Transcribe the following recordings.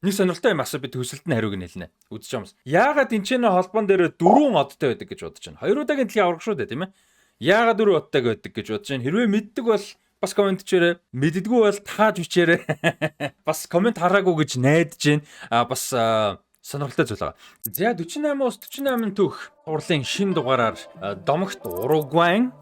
Нэг сонирхолтой юм асуу би төгсөлт нь хариуг нь хэлнэ. Үзэж юмс. Яагаад энэ ч холбоон дээр 4 одтой байдаг гэж бодож байна. 2 удаагийн дэлхийн авраг шүү дээ, тийм ээ. Яагаад 4 одтой байдаг гэж бодож байна. Хэрвээ мэддэг бол бас комент хийрээ. Мэддэггүй бол тааж бичээрэй. Бас комент хараагүй гэж найдаж байна. Бас сонирхолтой зүйл байгаа. За 48-аас 48 түүх урлын шин дугаараар домогт Уругвайн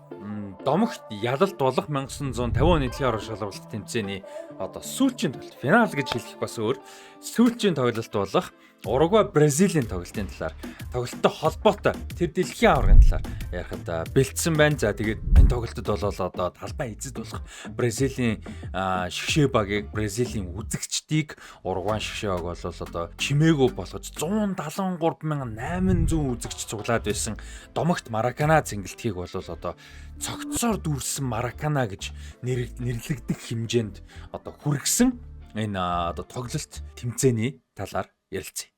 домогт ялалт болох 1950 оны дэлхийн авраг шалралт тэмцээний сүүлчийн тоглолт финал гэж хэлэх бас өөр сүүлчийн тоглолт болох Уругвай Бразилийн тоглолтын талаар тоглолттой холбоотой тэр дэлхийн аврагын талаар ярихад бэлдсэн байна. За тэгээд энэ тоглолтод бол талбай эзэд болох Бразилийн шгшээ багийг Бразилийн үзэгчдийг Уругвай шгшээ баг бол чимээгөө болгож 173,800 үзэгч цуглаад байсан домогт Маракана цэнгэлтгийг бол цогцоор дүүрсэн Маракана гэж нэрлэгдэх хэмжээнд хүргэсэн энэ тоглолт тэмцээний талаар ярилцъя.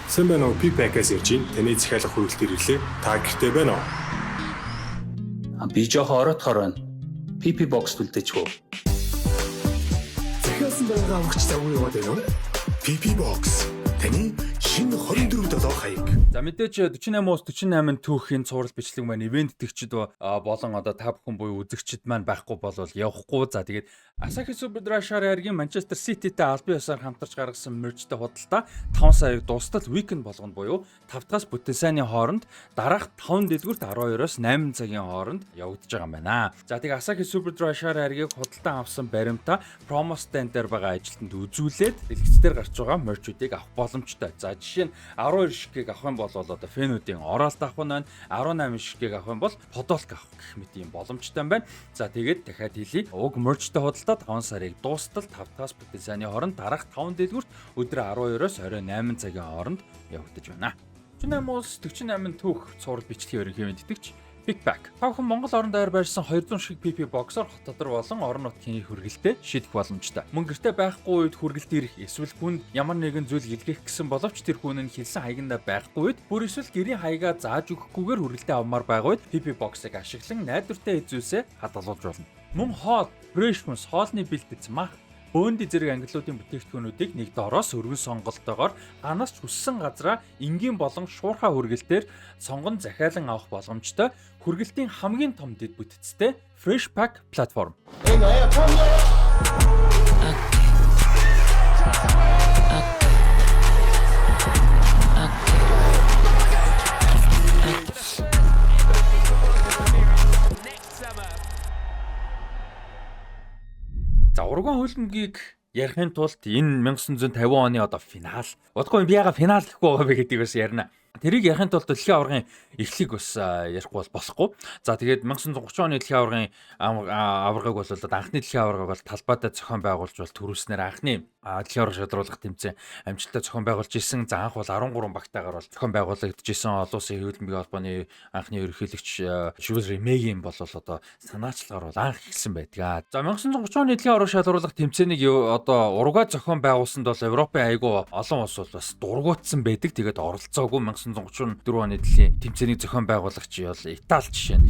Сайн байна уу? Пипакаас ирж байна. Таны захиалга хүрэлт ирлээ. Та гэртээ байна уу? Би жоох ороодохоор байна. PP box төлдөж хөө. Захиалсан байгаа авахч завгүй яваад байна уу? PP box. Таны шинэ 24 хаяг. За мэдээж 48-аас 48 түүхийн цуврал бичлэг маань ивент тэгчид болон та бүхэн буюу үзэгчид маань байхгүй бол явахгүй. За тэгээд Asahi Superdrash-ийн Манчестер Сититэй албан ёсоор хамтарч гаргасан мерчтэй худалдаа 5 саяг дуустал weekend болгоно буюу 5-аас бүтэн сайны хооронд дараах 5 дэлгүүрт 12-оос 8 цагийн хооронд явагдаж байгаа юм байна. За тэгээд Asahi Superdrash-ийг худалдаа авсан баримтаа promo stand дээр байгаа ажилтнанд үзүүлээд дэлгэцээр гарч байгаа мерчүүдийг авах боломжтой. За жишээ нь 12 шиггийг авах юм бол фэнүүдийн оролт авах нь байна. 18 шиггийг авах юм бол подолк авах гэх мэт юм боломжтой юм байна. За тэгээд дахиад хэлье. Уг мерчтэй худалдаа 5 сарыг дуустал 5-аас бүтэн сайны хооронд дараах 5 дэлгүүрт өдөр 12-оос 28 цагийн хооронд явагдаж байна. 48-аас 48 түүх цуврал бичлэгийн ерөнхий мэдтгэгч Big Pack. Та бүхэн Монгол орон даяар байрсан 200 шиг PP box-оор хот дотор болон орон нутгийн хүргэлтэд шийдэх боломжтой. Мөн гэртээ байхгүй үед хүргэлт ирэх эсвэл хүнд ямар нэгэн зүйл илгээх гэсэн боловч тэр хүн нь хэлсэн хаягнда байхгүй үед бүр эсвэл гэрийн хаягаа зааж өгөхгүйгээр хүргэлтээ авмаар байгаа үед PP box-ыг ашиглан найдвартай эзүүсээ хадгалуулж болно. Мөн хоол, фрешмс, хоолны бэлтгэц, мах, бөөнд зэрэг ангиллуудын бүтээгдэхүүнүүдийг нэг доороос өргөн сонголтоогоор ганаас ч хүссэн газраа энгийн болон шуурхай хүргэлтээр сонгон захиалан авах боломжтой хүргэлтийн хамгийн том дэд бүтцтэй Fresh Pack платформ. За урган хөлбөмбөгийг ярихын тулд энэ 1950 оны финал. Бодгоо би яга финал гэхгүй байгаа бэ гэдгийг бас ярина. Тэрийг ярихын тулд дэлхийн аваргын эхлэлийг бас ярихгүй болохгүй. За тэгээд 1930 оны дэлхийн аваргын аваргыг бол анхны дэлхийн аваргыг бол талбайдаа зохион байгуулж бол төрүүлснээр анхны дэлхийн аварга шалруулах тэмцээн амжилттай зохион байгуулж исэн. За анх бол 13 багтаагаар бол зохион байгуулагдчихсэн. Олон улсын хөлбөмбөгийн холбооны анхны ерөнхийлөгч Jules Rimet-ийн бол санаачлагаар бол анх эхэлсэн байдаг. За 1930 оны дэлхийн аварга шалруулах тэмцээнийг Уругвай зохион байгуулсанд бол Европын айгуу олон улс бол бас дургуутсан байдаг. Тэгээд оролцоогүй 1934 оны дэлхийн тэмцээнийг зохион байгуулагч бол Итали жишээ нь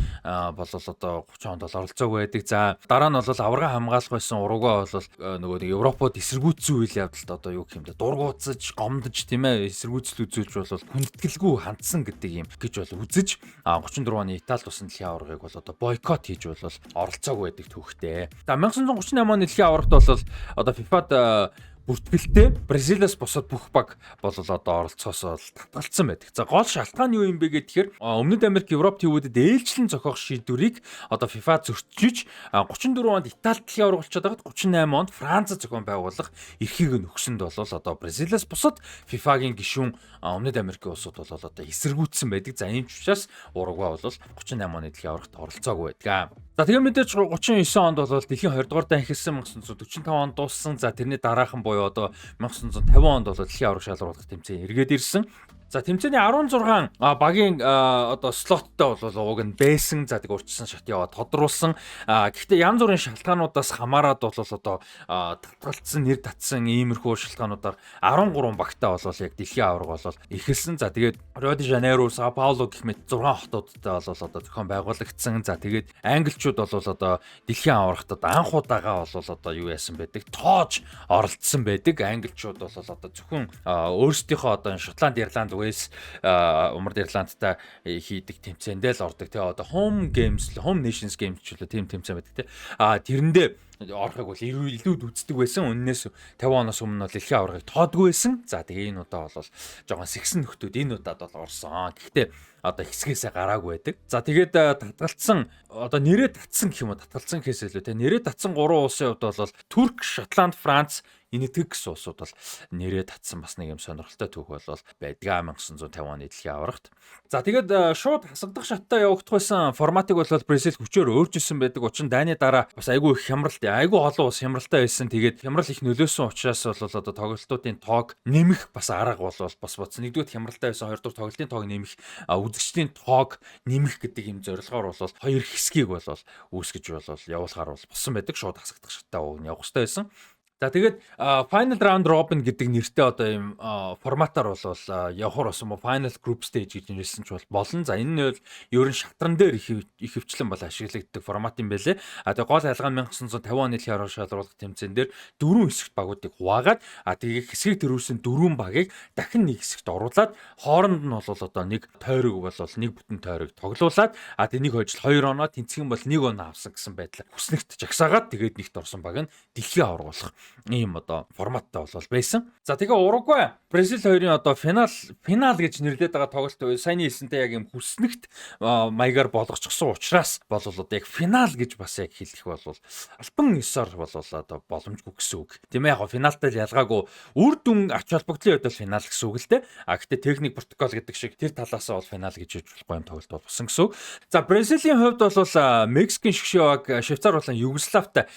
бол 30 онд оролцоогүй байдаг. За дараа нь бол аварга хамгаалах байсан Уругвай бол нөгөө Европод эсэргүүцсэн үйл явдалд юу гэх юм бэ? Дургуутсаж, гомдож тийм ээ эсэргүүцэл үзүүлж бол хүндэтгэлгүй хандсан гэдэг юм гэж бол үзэж 34 оны Итали тусан дэлхийн аваргыг бол бойкот хийж бол оролцоогүй байдаг түүхтэй. За 1938 оны дэлхийн аваргад бол FIFA-д бүртгэлтэй Бразилиас босоод бүх баг бол оролцоосоо татгалцсан байдаг. За гол шалтгаан юу юм бэ гэхээр Өмнөд Америк, Европ төвүүдэд ээлжлэн зохиох шийдвэрийг FIFA зөрчиж 34 онд Итали дэлхийн аварга болчиход байгаад 38 онд Францад зохион байгуулах эрхийг нөгсөнд бол Бразилиас босоод FIFA-гийн гишүүн Өмнөд Америкийн улсууд бол эсэргүүцсэн байдаг. За ийм ч учраас Уругвай бол 38 оны дэлхийн аваргад оролцоогүй байдаг. За тэгээ мэдээж 39 онд бол дэлхийн 20 дугаар дан эхэлсэн 1945 онд дууссан. За тэрний дараахан буюу 1950 онд бол дэлхийн аварга шалруулах тэмцээн эргээд ирсэн. За тэмцээний 16 багийн одоо слоттой бол уг нь байсан. За тэг урьдчилан шат яваа тодруулсан. Гэхдээ янз бүрийн шалтгаануудаас хамаарат бол одоо татгалцсан, нэр татсан иймэрхүү шалтгаануудаар 13 багтаа бол яг дэлхийн аварга бол эхэлсэн. За тэгээд Рио де Жанейро, Сао Пауло гэх мэт 6 хотуудтай бол одоо зохион байгуулагдсан. За тэгээд англичууд бол одоо дэлхийн аваргатад анх удаага бол одоо юу яасан байдаг? Тоож оролцсон байдаг. Англичууд бол одоо зөвхөн өөрсдийнхөө одоо Шотланд, Ирланд, Уэльс, Умард Ирландтай хийдэг тэмцээндээ л ордог. Тэгээ одоо Home Games, Home Nations Games ч үлээ тийм тэмцээн байдаг те. Тэрэндээ орохыг бол илүүд үздэг байсан. Үннээс 50 оноос өмнө бол дэлхийн аваргыг тоодгүй байсан. За тэгээ энэ удаа бол жоохон сэгсэн нөхдүүд энэ удаад бол орсон. Гэхдээ одоо хэсгээсээ гараагүй байдаг. За тэгээд татгалцсан одоо нэрээ татсан гэх юм уу? Татгалцсан гэхээс илүү те нэрээ татсан 3 улсын хувьд бол Турк, Шотланд, Франц энэ тэгс улсууд бол нэрээ татсан бас нэг юм сонирхолтой түүх бол байдаг 1950 оны дэлхийн аваргад. За тэгээд шууд хасагдах шаттай явагдах байсан форматыг бол Бразил хүчээр өөрчилсөн байдаг. Учир нь дайны дараа бас айгүй их хямралтай, айгүй олон ус хямралтай байсан. Тэгээд хямрал их нөлөөсөн учраас бол одоо тоглолтуудын тоог нэмэх бас арга бол бас бодсон. Нэгдүгээр хямралтай байсан, хоёрдугаар тоглолтын тоог нэмэх, үзэгчдийн тоог нэмэх гэдэг юм зорилгоор бол хоёр хэсгийг бол үүсгэж бол явуулахаар бол болсон байдаг. Шууд хасагдах шаттай явах хэрэгтэй байсан. За тэгээд Final Round Robin гэдэг нэртэй одоо ийм форматаар бол явахаар болсон ба Final Group Stage гэж нэрсэн ч болно. За энэ нь бол ер нь шатран дээр их хвчлэн бол ашиглагддаг формат юм байлээ. Тэгээд гол ялгаа нь 1950 оны дэлхийн аварга шалруулах тэмцээн дээр 4 хэсэгт багуудыг хуваагаад тэгээд хэсгийг төрүүлсэн 4 багийг дахин нэг хэсэгт оруулаад хооронд нь бол одоо нэг тойрог бол нэг бүтэн тойрог тоглуулад тэгээд нэг хожил 2 оноо тэнцэх юм бол 1 оноо авсан гэсэн байдлаар хүснэгт жагсаагаад тэгээд нэгт орсон баг нь дэлхийн аварга болох ийм одоо форматтай бол байсан. За тэгээ Уругвай, Бразил хоёрын одоо финал гэж нэрлэдэг байгаа тоглолт саяны хэлсэнтэй яг юм хүснэгт маягаар болгочихсон учраас бол одоо яг финал гэж бас яг хэлэх бол альбан ёсоор бол одоо боломжгүй гэсэн үг. Тийм ээ яг финалтай ялгаагүй үр дүн ач холбогдлын хувьд бол финал гэсэн үг л дээ. Гэхдээ техник протокол гэдэг шиг тэр талаас бол финал гэж хэлж болохгүй юм тоглолт болсон гэсэн үг. За Бразилийн хувьд бол Мексикийн шгшөөг Швейцар болон Югославтай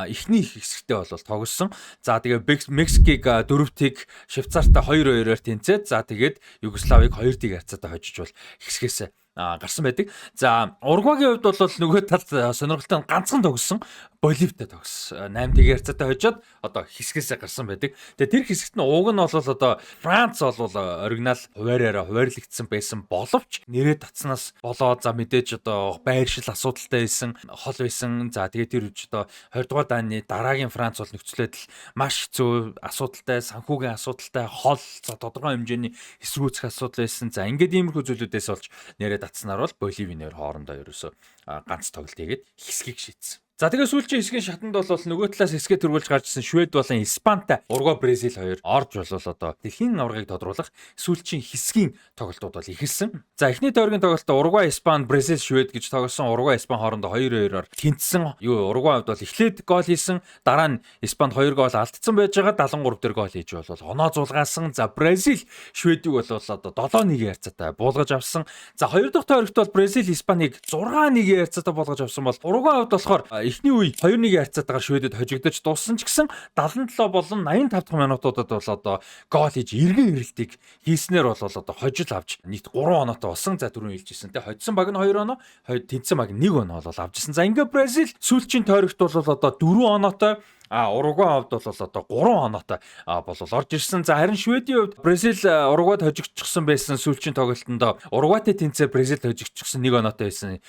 эхний хэсэгтээ бол тоглосон. За тэгээ Мексикийг 4-ийг Швейцартай 2-2-оор тэнцээд за тэгээд Югославыг 2-1 харьцаатай хожиж бол хэсгээс гарсан байдаг. За Уругвайгийн хувьд бол нөгөө талд сонирхолтой ганцхан тогссон Боливтай тогссон. 8-1 харьцаатай хожоод одоо хэсгээс гарсан байдаг. Тэгээ тэр хэсэгт нь уг нь бол одоо Франц бол оригинал хуваараараа хуваарлагдсан байсан боловч нэрээ татснаас болоод за мэдээж одоо байршил асуудалтай байсан, хол байсан. За тэгээ тэр үуч одоо 20 дугаар дааны дараагийн Франц бол нөхцөлөд маш хэцүү асуудалтай, санхүүгийн асуудалтай, хол за тодорхой хэмжээний эсрүүцэх асуудал байсан. За ингээд иймэрхүү зүйлүүдээс болж нэрээ татснаар бол Боливийн нэр хоорондоо ерөөсөө ганц тоглолт хийгээд хэсгийг шийдсэн. За тэгээ сүүлчийн хэсгийн шатанд бол нөгөө талаас хэсгээ төрүүлж гарч ирсэн Швед болон Испантай Уругвай, Бразил хоёр орж болол одоо дэлхийн аваргыг тодруулах сүүлчийн хэсгийн тоглолтууд бол эхэлсэн. За эхний тойргийн тоглолтод Уругвай, Испани, Бразил, Швед гэж тоглосон. Уругвай, Испани хоорондоо 2-2-оор тэнцсэн. Уругвай хувьд бол эхлээд гол хийсэн, дараа нь Испани 2 гол алдсан байж байгаа 73 дээр гол хийж бол оноо зулгаасан. За Бразил, Шведийг бол одоо 7-1 харьцаатай буулгаж авсан. За хоёр дахь тойрогт бол Бразил, Испаниг 6-1 харьцаатай болгож авсан бол Уругвай хувьд болохоор эхний үе 2-1 харьцаатайгаар Шведэд хожигдож дууссан ч гэсэн 77 болон 85 дахь минутуудад бол одоо гол хийж эргэн ирэлтийг хийснээр бол одоо хожил авч нийт 3 оноотой болсон. За түрүүн хэлжсэн те хоцсон баг нь 2 оноо, тэнцсэн баг нь 1 оноо бол авчихсан. За ингээ Бразил сүүлчийн тойрогт бол одоо 4 оноотой Уругвай хувьд бол одоо 3 оноотой бол орж ирсэн. За харин Шведийн хувьд Бразил Уругвайд хожигдчихсан байсан сүүлчийн тоглолтонд Уругвайтай тэнцээ Бразил хожигдчихсан 1 оноотой байсан.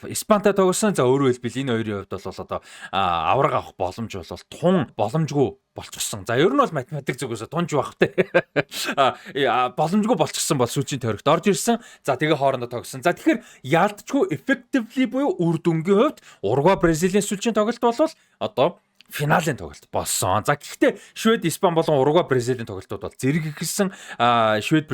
Испантай тоглосон. За өөрөөр хэлбэл энэ хоёрын хувьд бол одоо авраг авах боломж бол тун боломжгүй болчихсон. За ер нь бол математик зүгээс тунж байх те. Боломжгүй болчихсон бол сүүлчийн тойрогт орж ирсэн. За тэгээ хоорондоо тогсон. За тэгэхээр яалтчгүй effectively буюу үр дүнгийн хувьд Уругвай, Бразилийн сүүлчийн тоглолт бол одоо финалийн тоглолт болсон. За гэхдээ Швед, Испани болон Уругвай, Бразилийн тоглолтууд бол зэрэг ихэлсэн. Швед,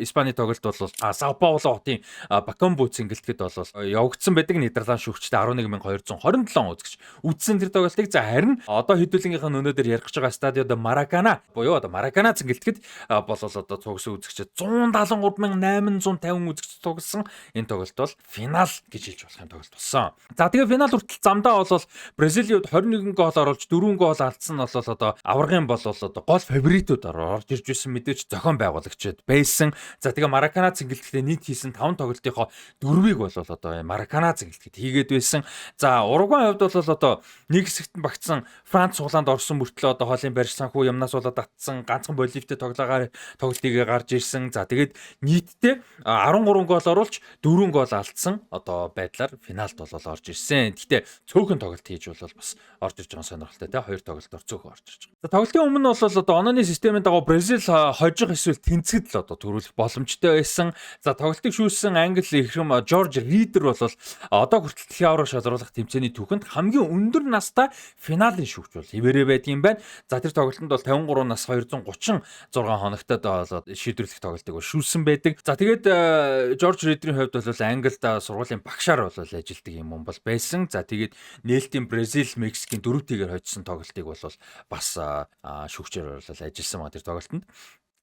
Испани тоглолт бол Сао Пауло хотын Бакамбу цэнгэлтгэд бол явагдсан байдаг. Нидерланд шүүгчтэй 11227 үзэгч үзсэн тэр тоглолтыг. За харин одоо хэдүүлгийнхаа өнөөдөр ярих гэж байгаа стадио де Маракана буюу одоо Маракана цэнгэлтгэд бол одоо цугсан үзэгчид 173850 үзэгч цугсан. Энэ тоглолт бол финал гэж хэлж болох юм тоглолт болсон. За тэгээ финал хүртэл замдаа бол Бразилийн хувьд 21 голоор оруулж 4 гол алдсан нь бол одоо аваргын бол одоо гол фаворитуудаар орж ирж байсан мэдээж зохион байгуулагчид байсан. За тэгээ Маракана цэнгэлтгтээ нийт хийсэн 5 тоглолтынхоо 4-ийг бол одоо Маракана цэнгэлтгт хийгээд байсан. За Уругвай хувьд бол одоо нэг хэсэгт нь багтсан Франц цуглаанд орсон мөртлөө одоо хоолын барьж санхүү юмнаас болоод татсан ганцхан Боливтэй тоглолтыг гарч ирсэн. За тэгээд нийтдээ 13 гол оруулж 4 гол алдсан одоо байдлаар финалд бол орж ирсэн. Гэхдээ цөөхөн тоглолт хийж бол бас орж ирж байгаа сонирхолтой тий 2 тоглолтоор цөөхөн орж ирж байгаа. За тоглолтын өмнө бол одоо онооны системийн дагуу Бразил хожих эсвэл тэнцэд л одоо төрүүлэх боломжтой байсан. За тоглолтыг шүүссэн англи эрхэм Жорж Ридер бол одоо хүртэл дэлхийн аварга шалруулах тэмцээний түүхэнд хамгийн өндөр настай финалийн шүүгч бол хിവэрэ байдгийн байна. За тэр тоглолтод бол 53 нас 236 хоногтод болоод шийдвэрлэх тоглолтыг шүүссэн байдаг. За тэгээд Жорж Ридерийн хувьд бол Англид сургуулийн багшаар бол ажилладаг юм бол байсан. За тэгээд нээлтийн Бразил, Мексикийн 4-1-ээр хоцсон тоглолтыг бол бас шүүгчээр бол ажилласан байгаа тэр тоглолтод.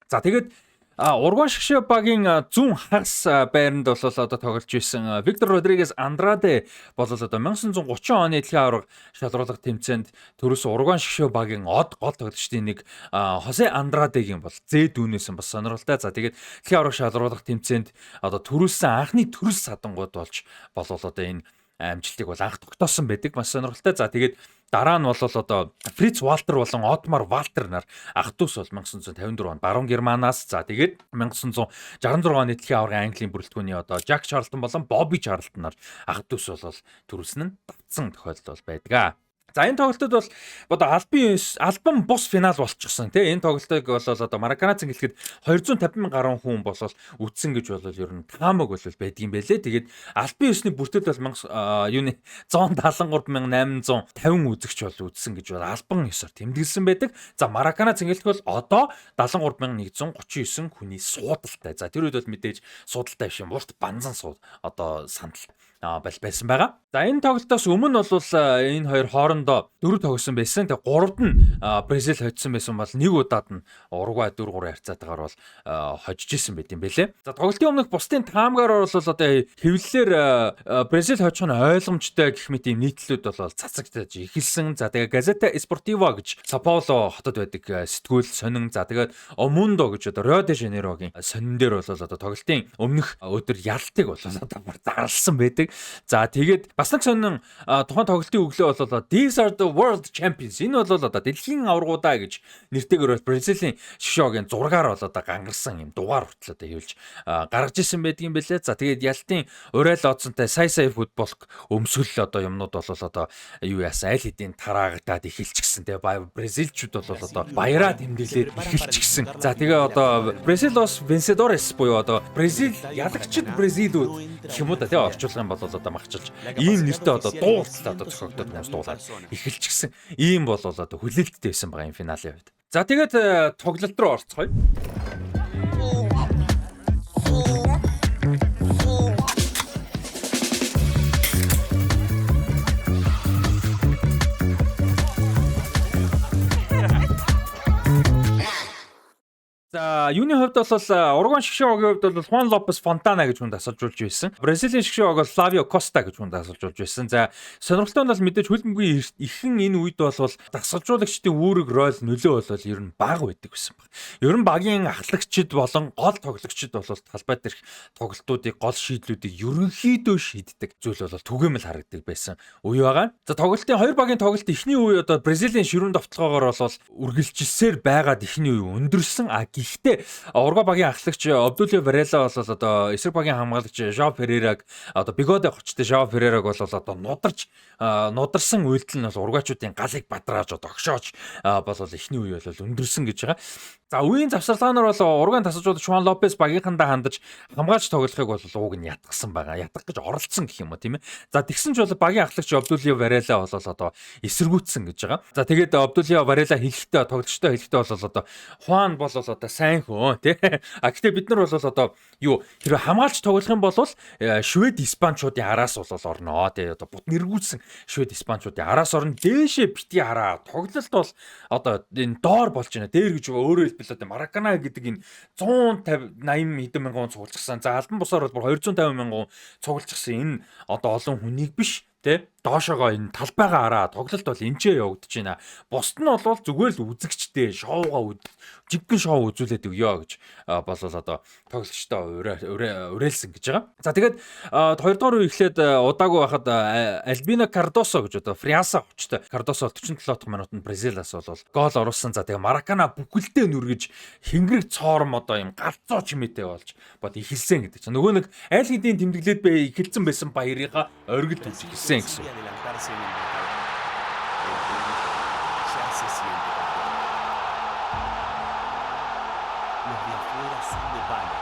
За тэгээд Уругвай шгшээ багийн зүүн хагас байранд бол одоо тоглож байсан Виктор Родригес Андраде бол одоо 1930 оны дэлхийн аварга шалруулах тэмцээнд төрөөс Уругвай шгшээ багийн гол тоглогчдын нэг Хосе Андрадегийн бол зээ дүүнээс бас сонирхолтой. За тэгээд дэлхийн аварга шалруулах тэмцээнд одоо төрүүлсэн анхны төрөл садангууд болж болов одоо энэ амжилтыг бол анх тогтоосон байдаг. Маш сонирхолтой. За тэгээд дараа нь бол одоо Фриц Валтер болон Отмар Валтер нар ах дүүс бол 1954 онд баруун Германаас за тэгээд 1966 оны дэлхийн аваргын Английн бүрэлдэхүүний одоо Жак Чарлтон болон Бобби Чарлтон нар ах дүүс бол төрүүлсэн нь давтсан тохиолдол байдаг. За энэ тоглолтод бол одоо албан бус финал болчихсон тийм энэ тоглолтыг бол одоо Маракана цэнгэлэхэд 250,000 гаруй хүн бол үтсэн гэж бол ер нь таамаг бол байдгийн байлээ. Тэгээд албан ёсны бүртгэл бол 173,850 үзэгч бол үтсэн гэж бол албан ёсоор тэмдэглэсэн байдаг. За Маракана цэнгэлэх бол одоо 73,139 хүний суудалтай. За тэр үед бол мэдээж суудалтай биш юм. Урт банзан сууд одоо сандал байсан байгаа. За энэ тоглолтоос өмнө бол энэ хоёр хоорондоо 4 тоглосон байсан. Тэгээ 3-д нь Бразил хоцсон байсан бол нэг удаад нь Уругвай 4-3 харьцаатаагаар бол хожиж исэн байт юм бэлээ. За тоглолтын өмнөх бусдын таамгаар бол одоо хэвлэлээр Бразил хожих нь ойлгомжтой гэх мэт юм нийтлүүд бол цацагдаж эхэлсэн. За тэгээ Газета Esportiva гэж Сапаоло хотод байдаг сэтгүүл сонин. За тэгээд Mundo гэж одоо Рио де Жанейрогийн сонин дээр бол одоо тоглолтын өмнөх өдөр ялтыг бол одоо зарлсан байдаг. За тэгээд бас нэг сонин тухайн тоглолтын өглөө бол These are the World Champions. Энэ бол одоо дэлхийн аваргуудаа гэж нэртэйгээр Бразилийн шгшөөгийн зургаар бол одоо гангарсан юм дугаар хүртэл одоо хэвлж гаргаж исэн байдгийн бэлээ. За тэгээд ялтын уриал оцсонтай сая футбол өмсгөл одоо юмнууд бол одоо юу яасан аль хэдийн тараагтаад эхэлчихсэн. Тэгээ бразилчууд бол одоо баяраа тэмдэглээд эхэлчихсэн. За тэгээ одоо Brazilios Vencedores буюу одоо Бразил ялагчид Бразилууд гэх юм уу да тэгээ орчуулах юм бол одоо магчилж ийм нэртэй одоо дуулалт одоо зохиогдоод нэмс дуулаад эхэлчихсэн. Ийм бол одоо хүлээлттэй байсан байгаа юм финалийн үед. За тэгээд тоглолт руу орцгоё. За юуны хувьд бол Уругвай шгшөөгийн хувьд бол Хуан Лопес Фонтана гэж хүнд асуулжуулж байсан. Бразилийн шгшөөг бол Флавио Коста гэж хүнд асуулжуулж байсан. За сонирхолтой нь бол мэдээж хөлбөмбөгийн ихэн энэ үед бол дасгалжуулагчдын үүрэг роль нөлөө бол ер нь бага байдаг байсан баг. Ер нь багийн ахлагчид болон гол тоглогчид бол талбай дээрх тоглолтуудыг гол шийдлүүдийг ерөнхийдөө шийддэг зүйл бол түгээмэл харагддаг байсан үе байгаа. За тоглолтын хоёр багийн тоглолт эхний үе одоо Бразилийн ширүүн довтлогоогоор бол үргэлжилсээр байгаад эхний үе өндөрсөн. Гэхдээ Уругвай багийн ахлагч Абдулио Варела бол одоо эсрэг багийн хамгаалагч Жао Феррераг одоо Бигоде хочтой Жао Феррераг бол одоо нударсан үйлдэл нь бол Уругвайчуудын галыг бадрааж огшооч бол эхний үе бол өндөрсөн гэж байгаа. За үеийн завсарлагаар бол Уругвайн тасалжуулагч Хуан Лопес багийнхандаа хандаж хамгаалж тоглохыг бол ууг нь ятгсан байгаа. Ятгах гэж оролцсон гэх юм уу тийм ээ. За тэгсэн ч бол багийн ахлагч Абдулио Варела бол одоо эсэргүүцсэн гэж байгаа. За тэгээд Абдулио Варела хэлэхдээ тоглогчтой хэлэхдээ бол одоо Хуан бол одоо сайн хүн тий. Гэхдээ бид нар бол одоо юу хэрэг хамгаалж тоглох юм бол Швед Испанчуудын араас бол орноо тий. Одоо бут нэргүүлсэн Швед Испанчуудын араас орно. Дээшээ битгий хараа. Тоглолт бол одоо энэ доор болж байна. Дээр гэж өөрөө хэлбэл одоо Маракана гэдэг энэ 150 80 хэдэн мянган цуглчихсан. За албан бусаар бол 250 мянган цуглчихсан. Энэ одоо олон хүнийг биш Тэ доошоогоо энэ талбайгаа хараа тоглолт бол энчээ явагдаж байна. Бусд нь бол зүгээр л үзэгчтэй шоугаа жиггэн шоу үзүүлээд өгё гэж болол одоо тоглогчтой уриалсан гэж байгаа. За тэгээд 2 дугаар үе эхлээд удаагүй байхад Альбино Кардосо гэж одоо Фриаса очтой Кардосо 47 дахь минутанд Бразилаас бол гол оруулсан. За тэгээд Маракана бүхэлдээ нүргэж хингэрэг цоорм одоо юм галзуу чимээтэй болж бод ихэлсэн гэдэг чинь. Нөгөө нэг аль хэдийн тэмдэглээд ихэлсэн байсан баярыгаа оргил төвч ихэлсэн гэсэн. Adelantarse en el marcador. Ya se siente campeón. Los de afuera son de palo,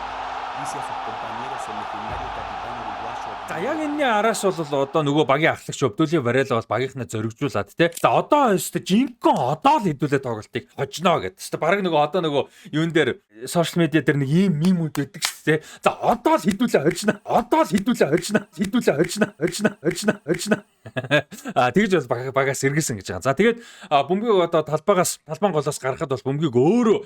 dice a sus compañeros el legendario capitán uruguayo. За яг энэний араас бол одоо нөгөө багийн ахлагч Өвдөлий Варела бол багийнхнаа зоригжуулаад те. За одоо өстө жинхэнэ одоо л хэдүүлээ тоглолтыг хожноо гэдэг. Өстө баг нөгөө одоо нөгөө юун дээр сошиал медиа дээр нэг ийм мимүүд өгдөг шүү те. За одоо л хэдүүлээ хожноо. Одоо л хэдүүлээ хожноо. Тэгж бол багаас эргэсэн гэж байгаа. За тэгээд бөмбөгийг одоо талбайн голоос гаргахад бол бөмбөгийг өөрөө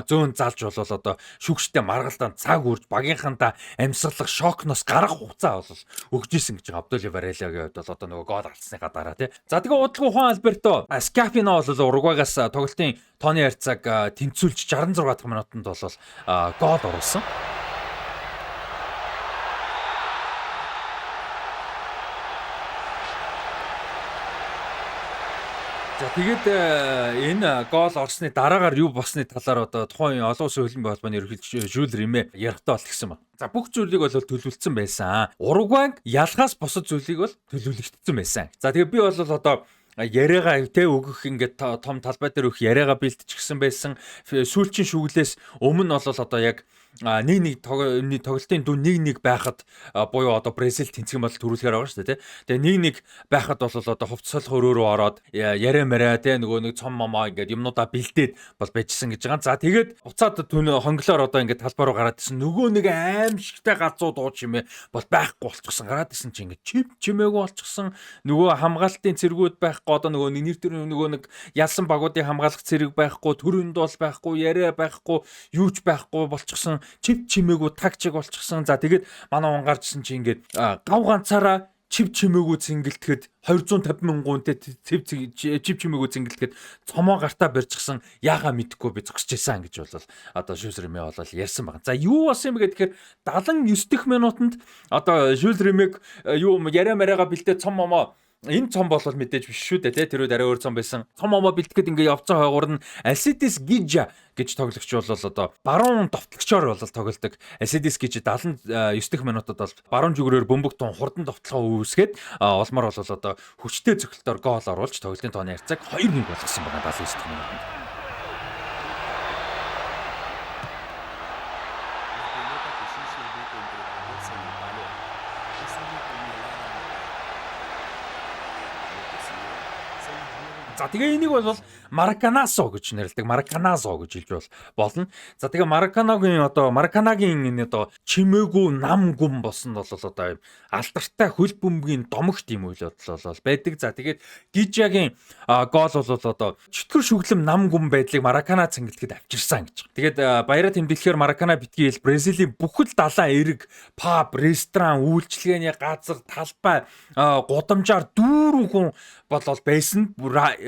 зөөн залж болол одоо шүгштэй маргалдаанд цаг үрж багийнхандаа амьсгалах шокноос гарах хугацаа бол өгж исэн гэж байгаа. Өвдөлий Варелагийн хувьд бол одоо нөгөө гол алдсныхаа дараа тий. За тэгээд удалгүй Хуан Альберто Скафино бол Уругвайгаас тоглолтын тооны харьцааг тэнцүүлж 66 дахь минутанд бол гол оруулсан. За тэгээд энэ гол орсны дараагаар юу болсны талаар одоо тухайн олон улсын хөлбөмбөгийн холбооны ерөнхийлөгч Жюл Риме ярихтаа бол гэсэн байна. За бүх зүйлийг бол төлөвлөсөн байсан. Уругвайг ялхаас босод зүйлийг бол төлөвлөгдсөн байсан. За тэгээд би бол одоо яриагаа тэ өгөх ингээд том талбай дээр өгөх яриагаа бэлтчихсэн байсан. Сүүлчийн шүглээс өмнө бол одоо яг нэг тоглолтын дүн нэг байхад буюу одоо Бразил тэнцэх бодол төрүүлэхээр байгаа шүү дээ тий. Тэгээ нэг байхад бол одоо хувцсалх өрөөрөө ороод яриа мараа тий нөгөө нэг цом момоо ингээд юмнуудаа бэлдээд бол байжсэн гэж байгаа. За тэгээд уцаад хонглоор одоо ингээд талбай руу гараад ирсэн нөгөө нэг аимшигтай галзуу дуу чимээ бол байхгүй болчихсон. Гараад ирсэн чи ингээд чимээгүй болчихсон. Нөгөө хамгаалтын цэргүүд байхгүй одоо нөгөө нэр төр нөгөө нэг ялсан багуудын хамгаалах цэрэг байхгүй, төрөнд бол байхгүй, яриа байхгүй, юуч байхгүй болчихсон. Чимээгүй тагчиг болчихсон. За тэгээд манай он гарчсан чи ингээд гав ганцаараа чимээгүй цэнгэлтгэхэд 250 мянгуунтэй чимээгүй цэнгэлтгэхэд цомоо гартаа барьчихсан яага мэдэхгүй би зогсож байсан гэж бол одоо Жюл Риме бол ярьсан байна. За юу болсон юм бэ гэхээр 79 дахь минутанд одоо Жюл Римег юу яриа мариагаа бэлдээ цом момоо энэ цом бол мэдээж биш шүү дээ тий. Тэр үед арай өөр цом байсан. Цом момоо бэлтгэхэд ингээ явцсан хойгуур нь Алсидис Гижа гэж тоглогч бол одоо баруун товтлогчоор бол тоглодог. Алсидис Гижа 79 дахь минутад бол баруун зүгрээр бөмбөг тун хурдан товтлогоо үүсгээд олмор бол одоо хүчтэй цогцолтоор гол оруулж тоглолтын тооны харьцааг 2-1 болгосон байна 79 дахь минутанд. За тэгээ энийг бол Мараканасо гэж нэрлэдэг. Мараканасо гэж хэлж болно. За тэгээ Мараканагийн энэ одоо чимээгүй нам гүм болсон бол одоо алдартай хөл бөмбөгийн домогт юм үйл бодол бол байдаг. За тэгээд Гижагийн гол бол одоо чөтгөр шүглэм нам гүм байдлыг Маракана цэнгэлдэхэд авчирсан гэж. Тэгээд баяраа тэмдэглэхээр Маракана битгий Бразилийн бүхэл далайн эрэг, паб, ресторан, үйлчилгээний газар, талбай, гудамжаар дүүрэн хүн болол байсан.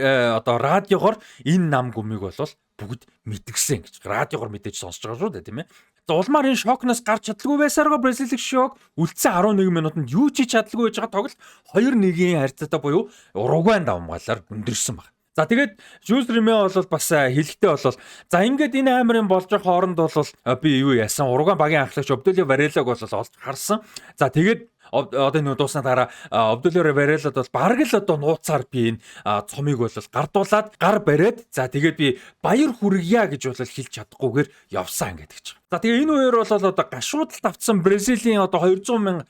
Одоо радиогоор энэ нам гүмийг бол бүгд мэдгсэн гэж. Радиогоор мэдээж сонсож байгаа шүү дээ тийм ээ. За улмаар энэ шокноос гарч чадлагүй байсараа Бразилийн шок үлдсэн 11 минутанд юу ч чадлагүй байж байгаа тоглолт 2-1-ийн харьцаатай буюу Уругвайн давмгаалаар өндөрсөн баг. За тэгээд Жюл Риме бол бас хэлэхдээ бол за ингээд энэ аймарын болж байгаа хооронд бол би юу яасан Уругвай багийн ахлагч Өвдөлий Варелаг бол олж харсан. За тэгээд одоо энэ дуусна дараа Өвдөлий Варелад бол бараг л одоо нууцаар би энэ цомыг бол гардуулаад гар бариад за тэгээд би баяр хүргье гэж бол хэлж чадахгүйгээр явсан гэдэг ч. За тэгээ энэ хоёр бол одоо гашуудалд авцсан Бразилийн одоо 250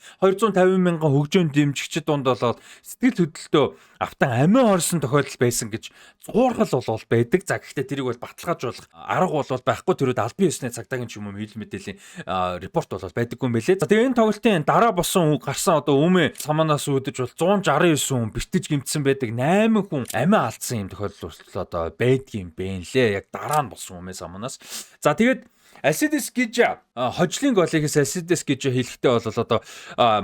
мянган хөгжөөнд дэмжигчид дунд бол сэтгэл хөдлөлтөө автан амиа орсон тохиолдол байсан гэж зуурхал бол байдаг. За гэхдээ тэрийг бол баталгаажуулах арга бол байхгүй. Тэрүүд албан ёсны цагдаагийн ч юм уу хил мэдээллийн репорт бол байдаггүй юм байлээ. За тэгээ энэ тоглолтын дараа босон гарсан одоо Үмэ саманаас үүдэж бол 169 хүн бэртэж гимтсэн байдаг. 8 хүн амиа алдсан юм тохиолдол одоо байдгийн бэ лээ. Яг дараа нь болсон Үмэ саманаас. За тэгээд Асидес гэж хожлын голыгээс Асидес гэж хэлэхдээ бол одоо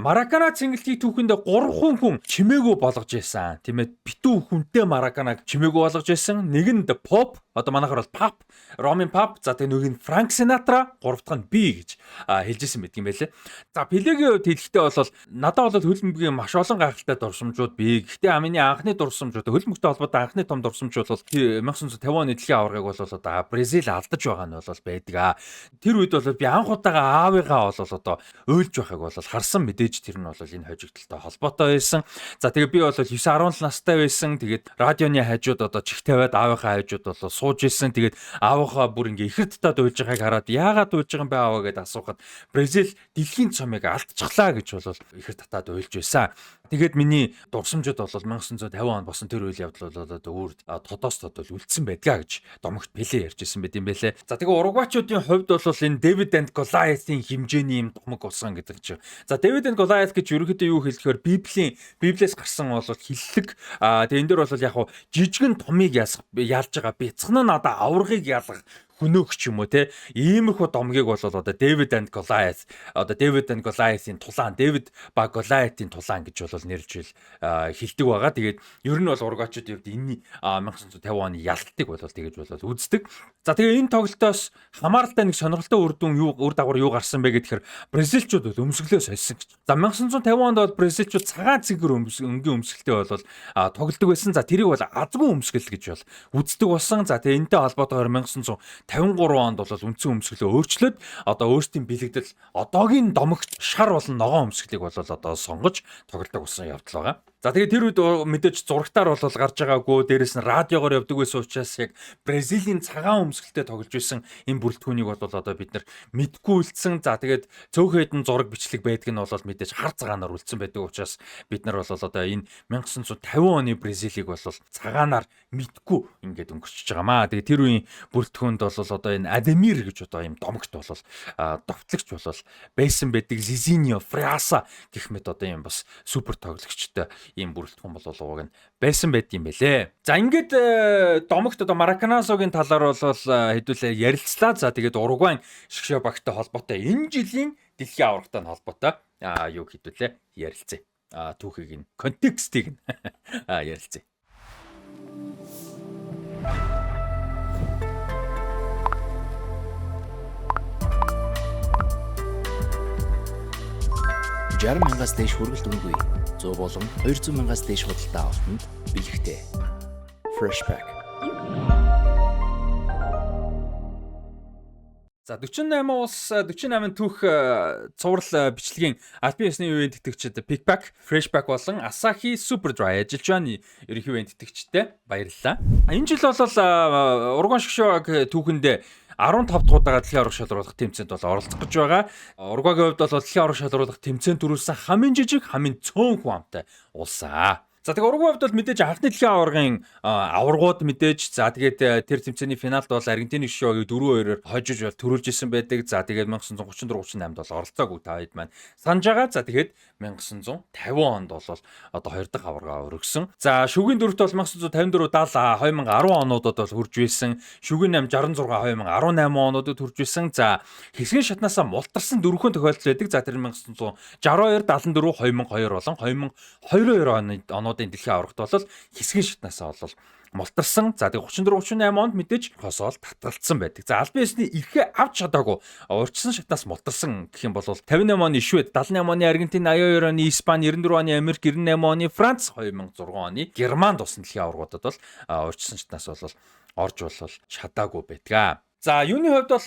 Маракана цэнгэлтийг түүхэндээ 3 хүн чимээгөө болгож байсан. Тийм ээ, битүү хүнтэй Мараканаг чимээгөө болгож байсан. Нэг нь Pop, одоо манайхаар бол Pap, Ромын Pap, за тэгээ нэг нь Frank Sinatra, 3 дахь нь B гэж хэлжсэн байдаг юм байлээ. За Пелегийн хувьд хэлэхдээ бол надад бол хөлбөмбөгийн маш олон гайхалтай дурсамжууд бий. Гэхдээ амины анхны дурсамжууд хөлбөмбөгтэй холбоотой анхны том дурсамж бол 1950 оны дэлхийн аваргыг бол одоо Бразил алдаж байгаа нь бол байдаг. Тэр үед бол би анх удаага аавыгаа бол одоо ойлж байхыг бол харсан, мэдээж тэр нь бол энэ хожигдолтой холбоотой байсан. За тэгээ би бол 9-17 настай байсан. Тэгээд радионы хажууд одоо чих тавиад аавынхаа хажууд бол сууж исэн. Тэгээд аавынхаа бүр ингээ ихэр татаад уйлж байгааг хараад яагаад уйлж байгаа юм бэ ааваа гэдээ асуухад Бразил дэлхийн цомыг алдчихлаа гэж бол ихэр татаад уйлж байсан. Тэгээд миний дурсамжууд бол 1950 он босон тэр үйл явдал бол одоо өөр тодоостод бол үлдсэн байдгаа гэж домогт Пеле ярьжсэн байт юм байлээ. За тэгээ уругвачуудын хувьд бол энэ David and Goliath-ийн хэмжээний юм домог болсон гэдэг чинь. За David and Goliath гэж ерөнхийдөө юу хэлэхээр Библиэс гарсан бол хиллэг. Тэгээ энэ дөр бол яг хуу жижигэн томыг ялж байгаа бяцхан нь одоо аврагыг ялгах хөнөөх ч юм уу те иймэрхүү домгийг бол одоо David and Goliath Goliath-ийн тулаан, David ба Goliath-ийн тулаан гэж бол нэрлж хэлдэг байгаа. Тэгээд ер нь бол ургаачдын хувьд энэ 1950 оны ялтыг бол тэгэж бол үздэг. За тэгээ энэ тоглолтоос хамааралтай нэг сонирхолтой үр дагавар юу гарсан бэ гэхээр бразилчууд бол өмсгөлөө сольсон гэж. За 1950 онд бол бразилчууд цагаан цэгэр өнгийн өмсгөлтэй бол тоглодог байсан. За тэрийг бол азгүй өмсгөл гэж бол үздэг болсон. За тэгээ энэтэй холбоотойгоор 1953 онд бол үндсэн өмсгөлөө өөрчлөөд одоо өөрсдийн бэлэгдэл одоогийн домогт шар болон ногоон өмсгөлийг бол одоо сонгож тоглодог болсон явдал байгаа. За тэгээ тэр үед мэдээж зурагтаар бол гарч байгаагүй, дээрэс нь радиогоор явдаг байсан учраас яг Бразилийн цагаан өмсгөлтэй тоглож байсан энэ бүрэлдэхүүнийг бол одоо бид нар мэдгүй үлдсэн. За тэгээд цөөхөн хэдэн зураг бичлэг байдаг нь бол мэдээж хар цагаанаар үлдсэн байдаг учраас бид нар бол одоо энэ 1950 оны Бразилийг бол цагаанаар мэдгүй ингээд өнгөрчихөж байгаамаа. Тэгээ тэр үеийн бүрэлдэхүүнд бол одоо энэ Адемир гэж одоо юм домогт бол довтлогч бол байсан байдаг. Зизиньо, Фриаса гэх мэт одоо юм бас супер тоглогчтой ийм бүрэлдэхүүн бол уг нь байсан байт юм бэлээ. За ингээд домогт одоо Мараканасогийн талаар бол хэдүүлээ ярилцлаа. За тэгээд Уругвайн шгшээ багтай холбоотой энэ жилийн дэлхийн аваргатай холбоотой юу хэдүүлээ ярилцъя. Түүхийг нь контекстийг нь ярилцъя. $60,000-аас дээш хүргэлт үнэгүй 100 болон 200,000-аас дээш худалдаа авалтанд бэлэгтэй. Freshback. За 48 улс 48 түүх цуврал бичлэгийн албан ёсны үеийн тэтгэгчид Pickback, Freshback болон Asahi Superdry ажиллаж байна. Ерөнхий үеийн тэтгэгчтэй баярлалаа. Энэ жил бол Уругвай шгшөөг түүхэндээ 15 дахь удаагаар дэлхийн аварга шалруулах тэмцээнд бол оролцох гэж байгаа. Уругвайгийн хувьд бол дэлхийн аварга шалруулах тэмцээнд төрүүлсэн хамгийн жижиг, хамгийн цөөн хүн амтай улсаа. За тэгээ Уругвайд бол мэдээж анхны дэлхийн аваргын аваргууд мэдээж за тэгээд тэр тэмцээний финалд бол Аргентины шгшөөгийг 4-2-оор хожиж бол төрүүлж исэн байдаг. За тэгээд 1934-38 бол оролцоогүй та хэд маань санаж байгаа. За тэгээд 1950 онд бол одоо 2 дахь аваргаа өргөсөн. За шүгээн дөрөвт бол 1954 70 2010 онуудад бол хүрж байсан. Шүгээн 8 66 2018 онуудад хүрж байсан. За хэсгийн шатнаасаа мултарсан дөрвөн тохиолдол байдаг. За тэр 1962 74 2002 болон 2022 онуудын дэлхийн аваргад бол хэсгийн шатнаасаа бол мултарсан. За тэгээ 34 38 онд мэдээж хосоол татгалцсан байдаг. За албан ёсны эрхээ авч чадаагүй урьдчилан шатнаас мултарсан гэх юм бол 58 оны Швед, 78 оны Аргентин, 82 оны Испани, 94 оны Америк, 98 оны Франц, 2006 оны Германд усан дэлхийн аваргуудад бол урьдчилан шатнаас бол орж бол чадаагүй байдаг. За юуны хувьд бол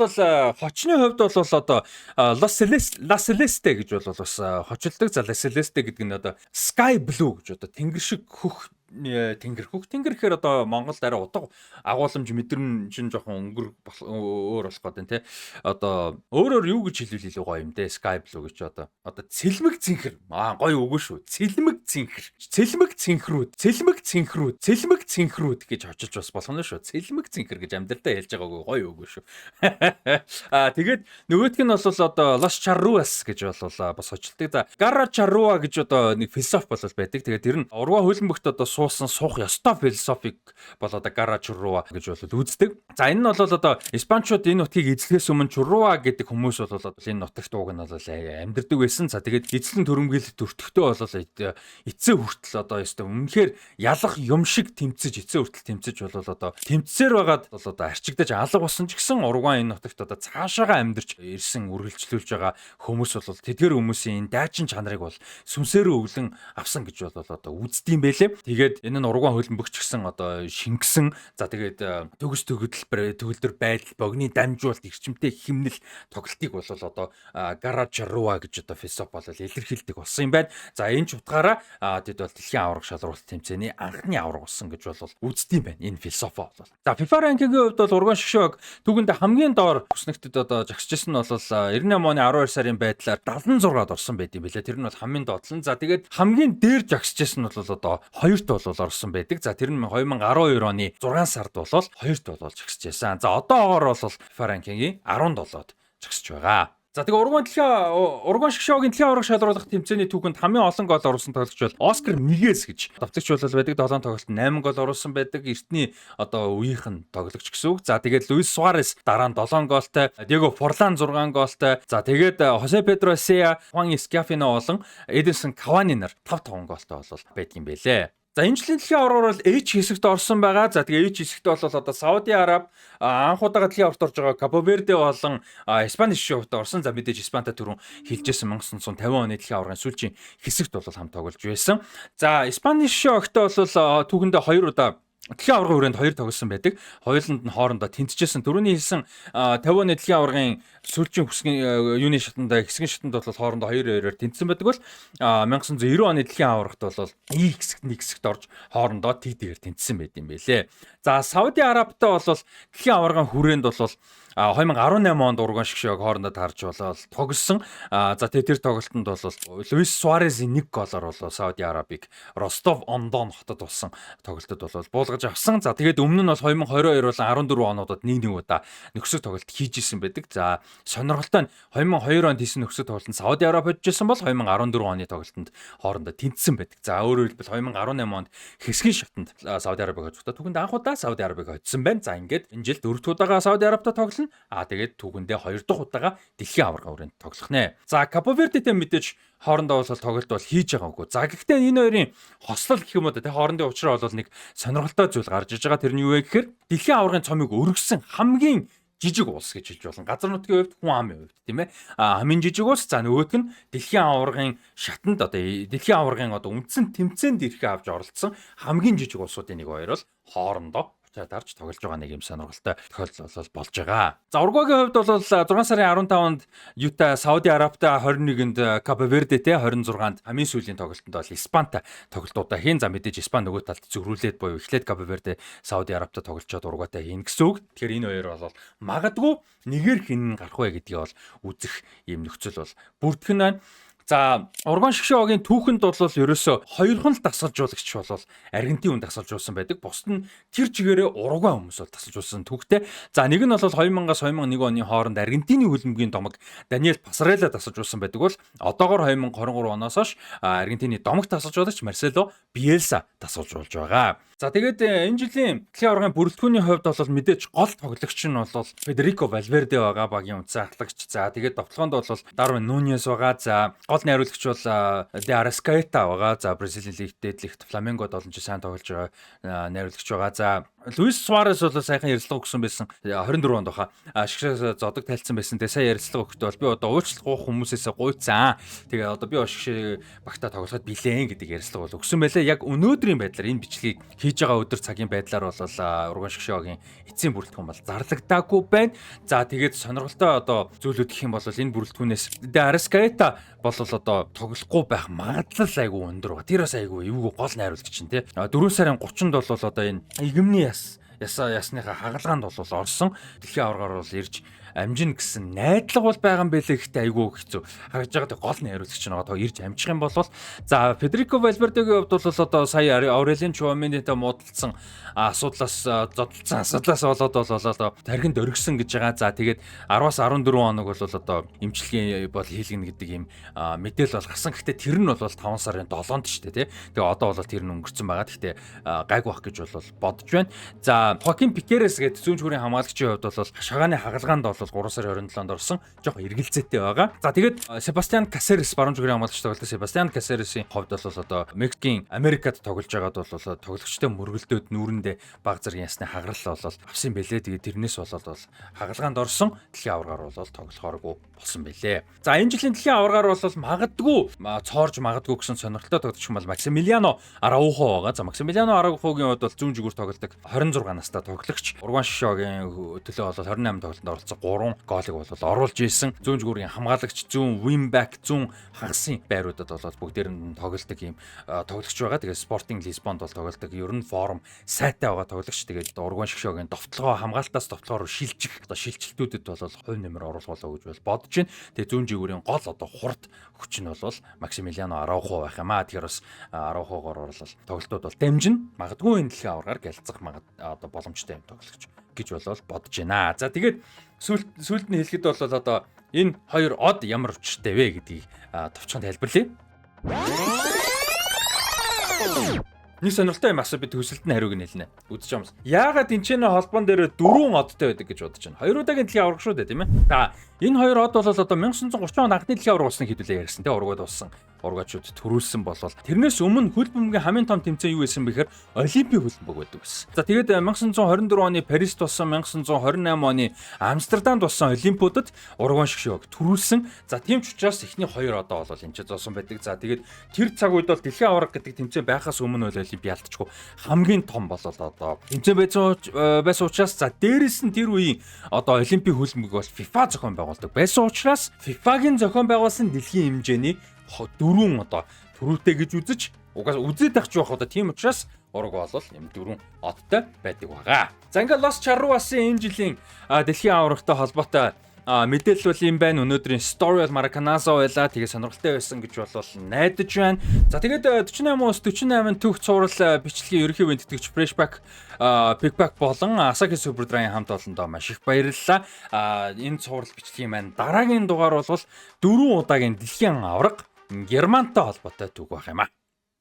хочны хувьд бол одоо La Celeste гэж бол бас хочилдог. За La Celeste гэдэг нь одоо Sky Blue гэж одоо тэнгэр шиг хөх тэнгэр гэхээр одоо Монголд арай утга агуулмж мэдрэн чинь жоохон өөр болох гэдэг тий. Одоо өөрөөр юу гэж хэлвэл илүү гоё юм те. Sky Blue гэж одоо цэлмэг цэнхэр. Гоё үгүй шүү. Цэлмэг цэнхрүүд гэж очилж бас болох нь шүү. Цэлмэг цэнхэр гэж амьдралдаа хэлж байгаагүй гоё үгүй шүү. Тэгээд нөгөөх нь бол одоо Los Charruas гэж бол бас очилдог. За Garra Charrua гэж одоо нэг философи бол байдаг. Тэгээд тэр нь ургуй хөлбөмбөгт одоо суусан суух ёстой философик бол одоо Гара Чурруа гэж бол үздэг. За энэ нь бол одоо испанчууд энэ нутгийг эзлэхээс өмнө Чурруа гэдэг хүмүүс бол энэ нутагт ууг нь бол амьдардаг байсан. За тэгээд эзлэн төрөмгийлэлт өртөхдөө бол эцээ хүртэл одоо ёстой үнэхээр ялах юм шиг тэмцэж эцээ хүртэл тэмцэж бол одоо тэмцсээр байгаад бол одоо арчигдаж алга болсон ч гэсэн Уругвай энэ нутагт одоо цаашаага амьдарч ирсэн үргэлжлүүлж байгаа хүмүүс бол тэдгэр хүмүүсийн дайчин чанарыг бол сүнсээрөө өвлөн авсан гэж бол одоо үздэм байлээ. Тэгээд энэ нь Уругвай хөлбөмбөгч гэсэн одоо шингэсэн. За тэгээд төгс төгөлдөр байдал, богны дамжуулалт, эрчимтэй химнэл тоглолтыг бол одоо Гара Чурруа гэж одоо философи бол илэрхийлдэг болсон юм байна. За энэ ч утгаараа тэд бол дэлхийн аварга шалралт тэмцээний анхны аварга болсон гэж бол үздэм байна. Энэ философи бол. За FIFA ранкингийн хувьд бол Уругвай шгшөөг түүгэнд хамгийн доор хүснэгтэд одоо жагсажсэн нь бол 98 оны 12 сарын байдлаар 76-д орсон байт юм билээ. Тэр нь бол хамгийн доотлон. За тэгээд хамгийн дээр жагсажсэн нь бол одоо 2-т бол орсон байдаг. За тэр нь 2012 оны 6 сард бол 2-т бол жагсажсэн. За одоогоор бол FIFA ранкингийн 17-д жагсаж байгаа. За тэгээ Уругвай шгшөөгийн дэлхийн аварга шалруулах тэмцээний түүхэнд хамгийн олон гол оруулсан тоглогч бол Оскар Мигес гэж давтагч бол байдаг. 7 тоглолтод 8 гол оруулсан байдаг. Эртний одоо үеийнхэн тоглогч гэсэн үг. За тэгээд Луис Суарес дараа нь 7 голтой, Диего Форлан 6 голтой. За тэгээд Хосе Педро Сеа, Хуан Эскафино болон Эдинсон Кавани нар 5 голтой бол байдаг юм байлээ. За энэ жилийн дэлхийн аваргаар бол H хэсэгт орсон байгаа. За тэгээ H хэсэгт бол одоо Сауди Араб анх удаага дэлхийн аварт орж байгаа Кабо Верде болон Испани шгшөөт орсон. За мэдээж Испанта түрүүн хэлжсэн 1950 оны дэлхийн аваргын сүүлчийн хэсэгт бол хамт тоглож байсан. За Испани шгшөөт бол түүхэндээ 2 удаа дэлхийн аваргын хүрээнд 2 тоглосон байдаг. Хоёуланд нь хоорондоо тэнцэжсэн. Түрүүний хэлсэн 50 оны дэлхийн аваргын сүүлчийн хүсгийн юуны шатанд хэсгийн шатанд бол хоорондоо 2-2-оор тэнцсэн байдаг бол 1990 оны дэлхийн аваргад бол E хэсэгт нэг хэсэгт орж хоорондоо T-ээр тэнцсэн байт юм байлээ. За Сауди Арабтай бол дэлхийн аваргын хүрээнд бол 2018 онд Уругвай шгшөөг хоорондоо таарч болоод тогссон. За тэр тоглолтод бол Луис Суаресийн 1 голоор бол Сауди Арабыг Ростов-он-Дон хотод болсон тоглолтод бол буулгаж авсан. За тэгээд өмнө нь бол 2022 болон 14 онуудад нэг удаа нөхцөл тоглолт хийж исэн байдаг. За сонирхолтой нь 2002 онд хийсэн нөхцөл тоглолтод Сауди Араб хоцжсэн бол 2014 оны тоглолтод хоорондоо тэнцсэн байдаг. За өөрөөр хэлбэл 2018 онд хэсгийн шатанд Сауди Арабыг хоцохдоо түүхэнд анх удаа Сауди Арабыг хоцсон байна. За ингээд энэ жил 4 дахь удаага Сауди Арабтай тоглоно. Тэгээд түүхэндээ 2 дахь удаага дэлхийн аварга хүрээнд тоглох нэ. За Кабо Вердетэй мэдээж хоорондоо бол тоглолт бол хийж байгаагүй. За гэхдээ энэ хоёрын хослол гэх юм уу те хоорондын уучраа бол нэг сонирхолтой зүйл гарч иж байгаа. Тэр нь юу вэ гэхээр дэлхийн аваргын цомыг өргөсөн хамгийн жижиг улс гэж хэлж болно. Газар нутгийн хувьд хүн амын хувьд тийм ээ. Хамгийн жижиг улс. За нөгөөх нь дэлхийн аваргын шатанд одоо дэлхийн аваргын одоо үндсэн тэмцээнд ирэхээ авч оролцсон хамгийн жижиг улсуудын нэг хоёр бол хоорондоо дарж тоглож байгаа нэг юм сонирхолтой тохиолдол болж байгаа. За Уругвайгийн хувьд бол 6 сарын 15-нд Юта Сауди Арабтай 21-нд Кабо Вердетэй 26-нд хамгийн сүүлийн тоглолтод бол Испантай тоглолтуудаа хийн. За мэдээж Испани нөгөө талд зөрүүлээд буюу эхлээд Кабо Верде Сауди Арабтай тоглолцоод Уругвайтай хийн гэсэн үг. Тэгэхээр энэ хоёр бол магадгүй нэгээр хин гарах вэ гэдгийг бол үзэх юм нөхцөл бол бүрдэх нь байна. За Уругвай шгшөөгийн түүхэнд бол ерөөсө хоёрхан л дасгалжуулагч бол Аргентин хүн дасгалжуулсан байдаг. Бусд нь тэр чигээрээ Уругвай хүмүүс бол дасгалжуулсан түүхтэй. За нэг нь бол 2000-аас 2001 оны хооронд Аргентины хөлбөмбөгийн домог Даниэл Пасарелла дасгалжуулсан байдаг бол одоогоор 2023 оноос хойш Аргентины домог дасгалжуулагч Марсело Биелса дасгалжуулж байгаа. За тэгээд энэ жилийн дэлхийн аваргын бүрэлдэхүүний хувьд бол мэдээж гол тоглогч нь бол Федерико Валверде байгаа, багийн үндсэн ахлагч. За тэгээд довтлогоонд бол Дарвин Нуньес байгаа. За гол найруулагч бол Де Араскаета байгаа. За Бразилийн лигт Фламенгод олон жил сайн тоглож байгаа найруулагч байгаа. За Луис Суарес бол сайхан ярилцлага өгсөн байсан 24 онд баха. Шгшээ зодог тайлцсан байсан. Тэгээ сая ярилцлага өгөхдөө бол би одоо уучлах гоох хүмүүсээс гуйцсан. Тэгээ одоо би шгшээ багтаа тоглоход билээ гэдэг ярилцлага бол өгсөн байлээ. Яг өнөөдрийн байдлаар энэ бичлэгийг хийж байгаа өдөр цагийн байдлаар бол Уругвай шгшөөгийн эцсийн бүрэлдэхүүн бол зарлагдаагүй байна. За тэгээд сонирхолтой одоо зүйлүүд гэх юм бол энэ бүрэлдэхүүнээс Де Араскаета бол одоо тоглохгүй байх магадлал айгүй өндөр байгаа. Тэр бас айгүй эвгүй гол найруулагч чинь тий. 4 сарын 30-нд бол одоо энэ игэмний ясныхаа хагалгаанд бол орсон. Дэлхийн аваргаар бол ирж амжина гэсэн найдлага бол байгаа юм байлээ гэхдээ айгүй хэцүү. Харж байгаа гол нь хариуцагч байгаа ирж амжих юм бол за Федерико Валвердегийн хувьд бол одоо сая Аурелиан Чуаменитэй муудалцсан асуудлаас болоод бол тархинд өргөсөн гэж байгаа. За тэгээд 10-аас 14 хоног бол одоо эмчилгээ бол хийлгэнэ гэдэг ийм мэдээлэл бол гарсан. Гэхдээ тэр нь бол 5 сарын 7-нд шүү дээ тий. Тэгээ одоо бол тэр нь өнгөрцөн байгаа. Гэхдээ гайг байх гэж бол бодож байна. За Хокин Пикерес гэдэг зүүн зүрийн хамгаалагчийн хувьд бол шагааны хагалгаанд бол 3 сарын 27-нд орсон. Жохо эргэлзээтэй байгаа. За тэгээд Себастьян Касерес баруун зүрийн хамгаалагч тоглолт Себастьян Касересийн хувьд бол одоо Мексикийн Америкад тоглож байгаад бол тоглогчтой мөргөлдөөд нүүрэндээ баг зэргийн ясны хагарал бол авсан бэлээ. Тэгээд тэрнээс бол хагалгаанд орсон. Дэлхийн аваргаар бол тоглохооргүй болсон бэлээ. За энэ жилийн дэлхийн аваргаар бол магадгүй цоорж магадгүй гэсэн сонирхолтой тоглогч юм бол Максимилиано Араухо байгаа. За Максимилиано Араухогийн хувьд бол зүүн зүгүүр тоглодог 26 настай тоглогч. Урган Шишогийн төлөө бол 28 тоглолтод оролцсон 3 гоолыг бол оруулж ийсэн. Зүүн зүгүүрийн хамгаалагч, зүүн wingback, зүүн хагасын байруудад бол бүгдээр нь тоглодог юм тоглогч байгаа. Тэгээд Sporting Lisbon бол тоглодог. Ер нь форм сайтай байгаа тоглогч. Тэгээд Урган Шишогийн довтлогоо хамгаалтаас довтлогоор шилжих одоо шилжилтүүдэд бол хувь нэмэр оруулах гэж бол бодож байна. Тэгээд зүүн зүгүүрийн гол одоо хурд хүч нь бол Максимилиано Араухо байх юм аа. Тэгэхээр бас Араухогоор бол тоглолтууд бол дамжина. Магадгүй энэ дэлхийн аваргаар гэлцэх одоо боломжтой юм тоглогч гэж бол бодож байна. За тэгээд сүүлд нь хэлэхэд бол одоо энэ хоёр од ямар учиртай вэ гэдгийг товчхон тайлбарлая. Нэг сонирхолтой юм асуу би төсөлт нь хариуг нь хэлнэ. Үзэж юмс. Яагаад энэчнээ холбоон дээр 4 одтой байдаг гэж бодож байна. Хоёр удаагийн дэлхийн аварга шүү дээ, тийм ээ. За энэ хоёр од бол одоо 1930 он анхны дэлхийн аварга болсныг хэдүүлээ ярьсан. Тэ ургууд болсон. Ургачууд төрүүлсэн болол тэрнээс өмнө хөл бөмбөгийн хамгийн том тэмцээн юу байсан бэхээр Олимпийн хөл бөмбөг байдаг байсан. За тэгээд 1924 оны Парист болсон, 1928 оны Амстердамд болсон Олимпиадад урган шгшөөг төрүүлсэн. За тийм ч учраас эхний хоёр одоо бол энэ ч зоосон байдаг. За тэгээд тэр цаг үед бол дэлхийн аварга гэдэг тэмцээн байхаас өмнө бол Олимпиадчгүй хамгийн том болол одоо тэмцээн байсан учраас за дээрэс нь тэр үеийн одоо Олимпийн хөл бөмбөг бол FIFA зохион байгуулдаг байсан учраас FIFA-гийн зохион байгуулсан дэлхийн хэмжээний 4 одоо төрүүлтэй гэж үзэж угаас үзээд авч явах одоо тийм учраас ураг бол юм 4 одтой байдаг байгаа. За ингээд Лос Чарруасын энэ жилийн дэлхийн аваргатай холбоотой мэдээлэл бол юм байна. Өнөөдрийн story бол Мараканазо байлаа. Тэгээ сонирхолтой байсан гэж бол найдаж байна. За тэгээд 48 төгс цуврал бичлэгийн ерөнхий үеийн тэтгэгч Freshback, Pickback болон Asahi Superdry-ийн хамт олондоо маш их баярлалаа. Энэ цуврал бичлэгийн маань дараагийн дугаар бол 4 удаагийн дэлхийн аварга Германтай холбоотой түүх байх юм аа.